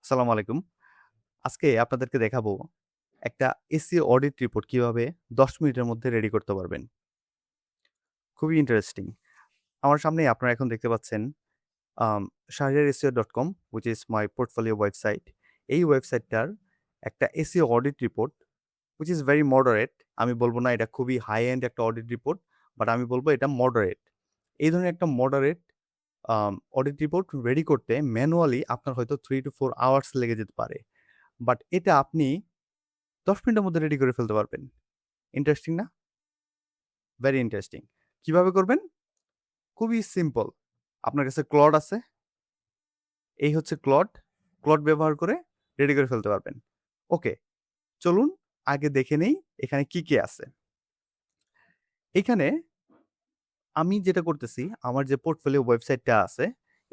আসসালামু আলাইকুম। আজকে আপনাদেরকে দেখাবো একটা এসইও অডিট রিপোর্ট কিভাবে ১০ মিনিটের মধ্যে রেডি করতে পারবেন। খুবই ইন্টারেস্টিং। আমার সামনেই আপনারা এখন দেখতে পাচ্ছেন আম shahriarseo.com which is my portfolio website. এই ওয়েবসাইটটার একটা SEO audit report which is very moderate. আমি বলব না এটা খুবই হাই এন্ড একটা অডিট রিপোর্ট, বাট আমি বলব এটা মডারেট। এই ধরনের একটা মডারেট অডিট রিপোর্ট রেডি করতে ম্যানুয়ালি আপনার হয়তো 3 to 4 আওয়ার্স লেগে যেতে পারে। বাট এটা আপনি ১০ মিনিটের মধ্যে রেডি করে ফেলতে পারবেন। ইন্টারেস্টিং না? Very interesting. কিভাবে করবেন? খুবই সিম্পল। আপনার কাছে ক্লড আছে? এই হচ্ছে ক্লড। ক্লড ব্যবহার করে রেডি করে ফেলতে পারবেন। ওকে, চলুন আগে দেখে নেই এখানে কি আছে। এখানে আমি যেটা করতেছি, আমার যে পোর্টফোলিও ওয়েবসাইটটা আছে,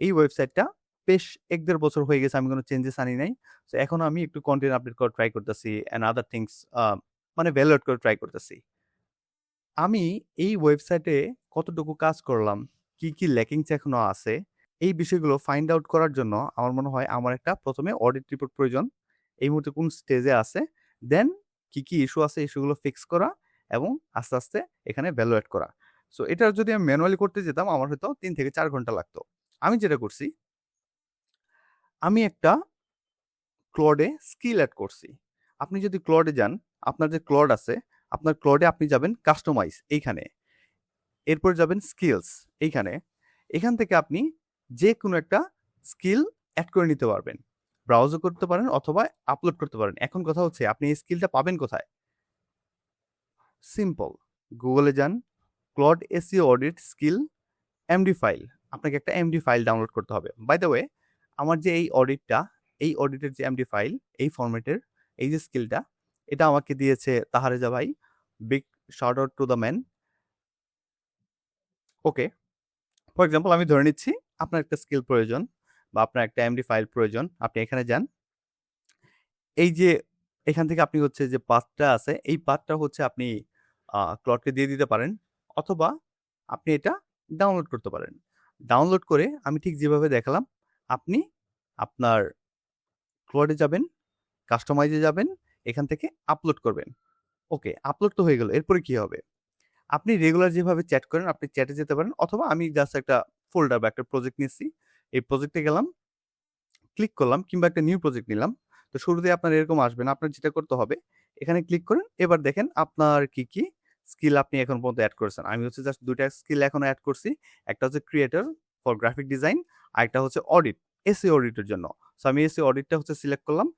এই ওয়েবসাইটটা বেশ ১-১.৫ বছর হয়ে গেছে, আমি কোনো চেঞ্জেস আনি নাই। সো এখন আমি একটু কনটেন্ট আপডেট করার ট্রাই করতেছি অ্যান্ড আদার থিংস মানে ভ্যালুয়েট করে ট্রাই করতেছি। আমি এই ওয়েবসাইটে কতটুকু কাজ করলাম, কি ল্যাকিংস এখনো আছে, এই বিষয়গুলো ফাইন্ড আউট করার জন্য আমার মনে হয় আমার একটা ১ম এ অডিট রিপোর্ট প্রয়োজন। এই মুহূর্তে কোন স্টেজে আছে, দেন কি ইস্যু আছে, ইস্যুগুলো ফিক্স করা এবং আস্তে এখানে ভ্যালুয়েট করা। সো এটা যদি আমি ম্যানুয়ালি করতে যেতাম আমার হয়তো ৩ থেকে ৪ ঘন্টা লাগতো। আমি যেটা করছি, আমি একটা ক্লডে স্কিল এড করছি। আপনি যদি ক্লডে যান, আপনার যে ক্লড আছে, আপনার ক্লডে আপনি যাবেন কাস্টমাইজ এইখানে। এরপর যাবেন স্কিলস এইখানে। এখান থেকে আপনি যেকোনো একটা স্কিল এড করে নিতে পারবেন। ব্রাউজও করতে পারেন অথবা আপলোড করতে পারেন। এখন কথা হচ্ছে আপনি এই স্কিলটা পাবেন কোথায়? সিম্পল। গুগলে যান, Claude SEO audit skill MD file. আপনাকে একটা এমডি ফাইল ডাউনলোড করতে হবে। বাই দ্য ওয়ে, আমার যে এই অডিটটা, এই অডিটের যে এমডি ফাইল, এই ফরম্যাটের এই যে স্কিলটা, এটা আমাকে দিয়েছে তাহারেজা ভাই। Big shout out to the man. Okay. For example আমি ধরে নিচ্ছি আপনার একটা স্কিল প্রয়োজন বা আপনার একটা এমডি ফাইল প্রয়োজন। আপনি এখানে যান। এই যে এখান থেকে আপনি হচ্ছে যে পাথটা আছে, এই পাথটা হচ্ছে আপনি ক্লডকে দিয়ে দিতে পারেন অথবা আপনি এটা ডাউনলোড করতে পারেন। ডাউনলোড করে আমি ঠিক যেভাবে দেখালাম, আপনি আপনার ক্লডে যাবেন, কাস্টমাইজে যাবেন, এখান থেকে আপলোড করবেন। ওকে, আপলোড তো হয়ে গেল। এরপরে কি হবে? আপনি রেগুলার যেভাবে চ্যাট করেন, আপনি চ্যাটে যেতে পারেন অথবা আমি জাস্ট একটা ফোল্ডার বা একটা প্রজেক্ট নিচ্ছি। এই প্রজেক্টে গেলাম, ক্লিক করলাম কিংবা একটা নিউ প্রজেক্ট নিলাম। তো শুরুতেই আপনার এরকম আসবে না। আপনার যেটা করতে হবে, এখানে ক্লিক করেন। এবার দেখেন আপনার কি স্কিল আপনি এখন পর্যন্ত এড করেছেন। আমি হচ্ছে জাস্ট ২ টা স্কিল এখনো এড করছি। একটা হচ্ছে ক্রিয়েটর ফর গ্রাফিক ডিজাইন, আরেকটা হচ্ছে অডিট, এসইও অডিটের জন্য। সো আমি এসইও অডিটটা হচ্ছে সিলেক্ট করলাম।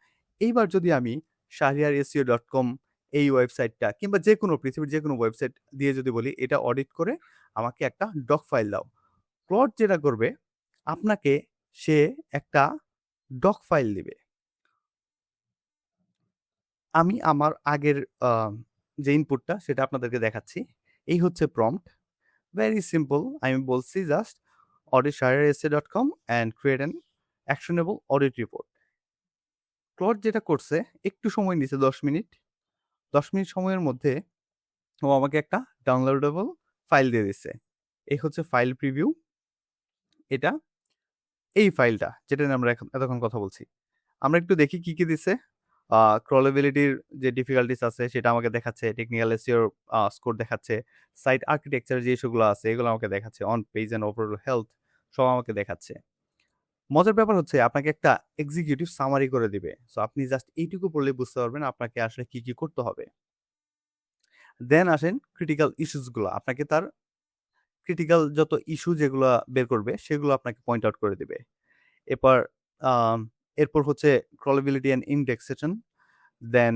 এইবার যদি আমি shahriarseo.com এই ওয়েবসাইটটা কিংবা যেকোনো পৃথিবীর যেকোনো ওয়েবসাইট দিয়ে যদি বলি, এটা অডিট করে আমাকে একটা ডক ফাইল দাও। ক্লড যেটা করবে, আপনাকে সে একটা ডক ফাইল দিবে। আমি আমার আগের যে ইনপুটটা সেটা আপনাদেরকে দেখাচ্ছি। এই হচ্ছে প্রম্পট। Very simple. আমি বলছি just audit shahriarsa.com and create an actionable audit report. Claude যেটা করছে, একটু সময় নিছে ১০ মিনিট। ১০ মিনিট সময়ের মধ্যে ও আমাকে একটা ডাউনলোডেবল ফাইল দিয়ে দিছে। এই হচ্ছে ফাইল প্রিভিউ। এটা এই ফাইলটা যেটা নিয়ে আমরা এতক্ষণ কথা বলছি। আমরা একটু দেখি কি দিছে। ক্রলেবিলিটির যে ডিফিকাল্টিস আছে সেটা আমাকে দেখাচ্ছে। টেকনিক্যাল এসইওর স্কোর দেখাচ্ছে। সাইট আর্কিটেকচার যে ইস্যুগুলো আছে এগুলো আমাকে দেখাচ্ছে। On page and overall health সব আমাকে দেখাচ্ছে। মজার ব্যাপার হচ্ছে আপনাকে একটা এক্সিকিউটিভ সামারি করে দিবে। সো আপনি জাস্ট এইটুকু পড়লেই বুঝতে পারবেন আপনাকে আসলে কি করতে হবে। দেন আসেন ক্রিটিক্যাল ইস্যুস গুলো। আপনাকে তার ক্রিটিক্যাল যত ইস্যু যেগুলা বের করবে সেগুলো আপনাকে পয়েন্ট আউট করে দিবে। এরপর আম এরপর হচ্ছে crawlability and indexation, then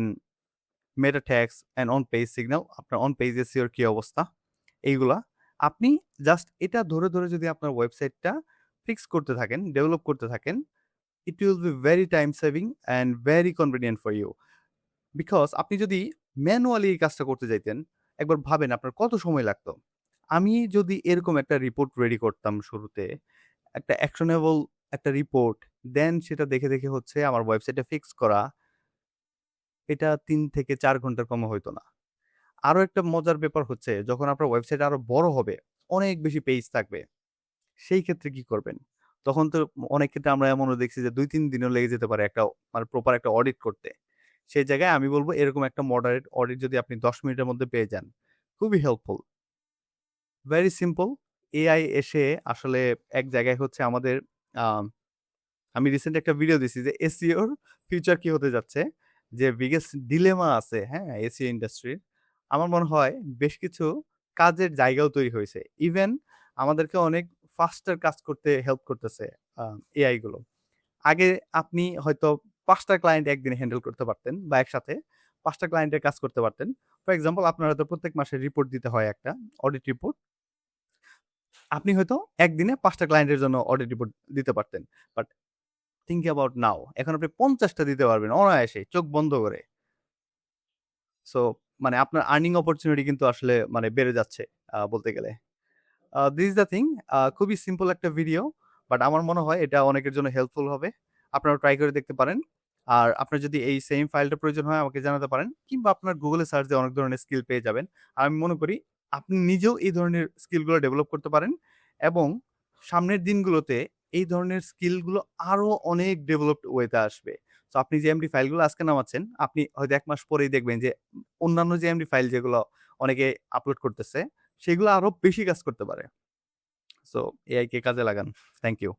meta tags and on page signal, আপনার অন পেজ এসইওর কি অবস্থা, এইগুলা। আপনি জাস্ট এটা ধরে যদি আপনার ওয়েবসাইটটা ফিক্স করতে থাকেন, ডেভেলপ করতে থাকেন, it will be very time saving and very convenient for you. Because আপনি যদি ম্যানুয়ালি এই কাজটা করতে যাইতেন, একবার ভাবেন আপনার কত সময় লাগতো। আমি যদি এরকম একটা রিপোর্ট রেডি করতাম শুরুতে, একটা অ্যাকশনেবল একটা রিপোর্ট, দেন সেটা দেখে হচ্ছে আমার ওয়েবসাইটে ফিক্স করা, এটা ৩ থেকে ৪ ঘন্টার কমে হইতো না। আরো একটা মজার ব্যাপার হচ্ছে যখন আপনার ওয়েবসাইট আরো বড় হবে, অনেক বেশি পেজ থাকবে, সেই ক্ষেত্রে কি করবেন? তখন তো অনেক ক্ষেত্রে আমরা এমনও দেখছি যে ২-৩ দিনও লেগে যেতে পারে একটা মানে প্রপার একটা অডিট করতে। সেই জায়গায় আমি বলব এরকম একটা মডারেট অডিট যদি আপনি ১০ মিনিটের মধ্যে পেয়ে যান, খুবই হেল্পফুল। Very simple. এআই এসে আসলে এক জায়গায় হচ্ছে আমাদের আম আমি রিসেন্ট একটা ভিডিও দিছি যে এসইওর ফিউচার কি হতে যাচ্ছে। যে বিগেস্ট ডিলেমা আছে, হ্যাঁ? এসইও ইন্ডাস্ট্রির। আমার মনে হয় বেশ কিছু কাজের জায়গাও তৈরি হইছে। ইভেন আমাদেরকে অনেক ফাস্টার কাজ করতে হেল্প করতেছে আ এআই গুলো। আগে আপনি হয়তো ৫ টা ক্লায়েন্ট একদিনে হ্যান্ডেল করতে পারতেন বা একসাথে ৫ টা ক্লায়েন্টের কাজ করতে পারতেন। ফর এক্সাম্পল আপনার হয়তো প্রত্যেক মাসে রিপোর্ট দিতে হয় একটা অডিট রিপোর্ট। আপনি হয়তো একদিনে ৫ টা ক্লায়েন্টের জন্য অডিট রিপোর্ট দিতে পারতেন। বাট থিংক অ্যাবাউট নাও। এখন আপনি ৫০ টা দিতে পারবেন অনায়াসে চোখ বন্ধ করে। সো মানে আপনার আর্নিং অপরচুনিটি কিন্তু আসলে মানে বেড়ে যাচ্ছে বলতে গেলে। This is the thing. খুবই সিম্পল একটা ভিডিও। বাট আমার মনে হয় এটা অনেকের জন্য হেল্পফুল হবে। আপনারাও ট্রাই করে দেখতে পারেন। আর আপনার যদি এই সেইম ফাইলটা প্রয়োজন হয় আমাকে জানাতে পারেন। কিংবা আপনার Google এ সার্চ দিয়ে অনেক ধরনের স্কিল পেয়ে যাবেন। আর আমি মনে করি আপনি নিজেও এই ধরনের স্কিলগুলো ডেভেলপ করতে পারেন এবং সামনের দিনগুলোতে এই ধরনের স্কিলগুলো আরো অনেক ডেভেলপড ওয়েতে আসবে। সো আপনি যে এমডি ফাইলগুলো আজকে নামাচ্ছেন, আপনি হয়তো ১ মাস পরেই দেখবেন যে অন্যান্য যে এমডি ফাইল যেগুলো অনেকে আপলোড করতেছে, সেগুলো আরো বেশি কাজ করতে পারে। সো এআই কে কাজে লাগান। Thank you.